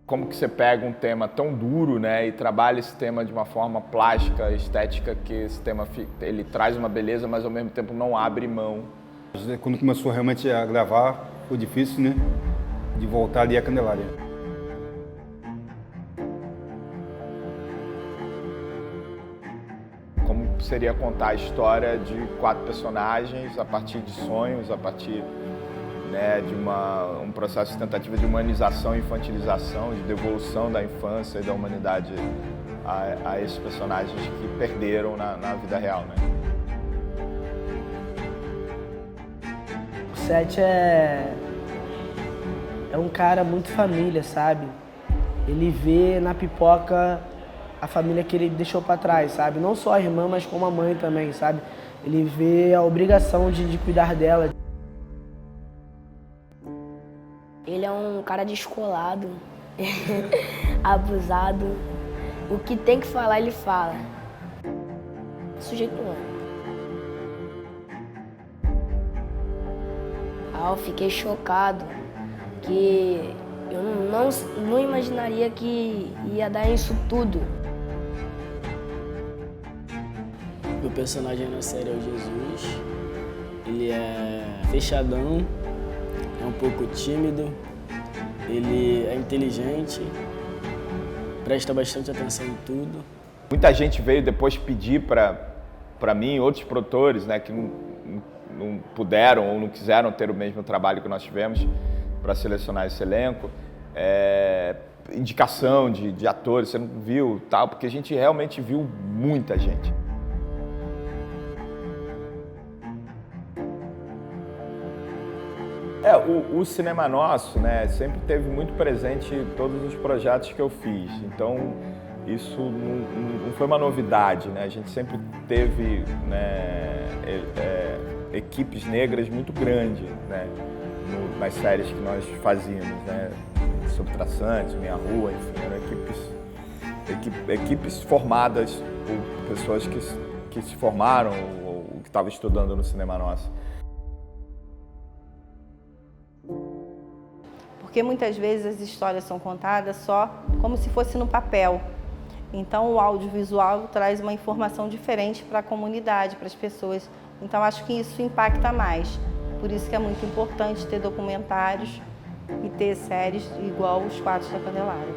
Como que você pega um tema tão duro, né, e trabalha esse tema de uma forma plástica, estética, que esse tema ele traz uma beleza, mas ao mesmo tempo não abre mão. Quando começou realmente a gravar, foi difícil, né, de voltar ali à Candelária. Como seria contar a história de 4 personagens a partir de sonhos, a partir, né, de um processo de tentativa de humanização e infantilização, de devolução da infância e da humanidade a esses personagens que perderam na vida real, né? O Seth é um cara muito família, sabe? Ele vê na Pipoca a família que ele deixou pra trás, sabe? Não só a irmã, mas como a mãe também, sabe? Ele vê a obrigação de cuidar dela. Ele é um cara descolado, abusado. O que tem que falar, ele fala. Sujeito não é. Eu fiquei chocado, que eu não imaginaria que ia dar isso tudo. Meu personagem na série é o Jesus. Ele é fechadão, é um pouco tímido, ele é inteligente, presta bastante atenção em tudo. Muita gente veio depois pedir para mim, outros produtores, né, que não puderam ou não quiseram ter o mesmo trabalho que nós tivemos para selecionar esse elenco, indicação de atores, você não viu, tal, porque a gente realmente viu muita gente. O cinema nosso, né, sempre teve muito presente em todos os projetos que eu fiz, então isso não foi uma novidade, né? A gente sempre teve, né, equipes negras muito grandes, né, nas séries que nós fazíamos, né, Subtraçantes, Minha Rua, enfim, eram equipes formadas por pessoas que se formaram ou que estavam estudando no cinema nosso. Porque muitas vezes as histórias são contadas só como se fosse no papel. Então o audiovisual traz uma informação diferente para a comunidade, para as pessoas. Então acho que isso impacta mais. Por isso que é muito importante ter documentários e ter séries igual Os Quatro da Candelária.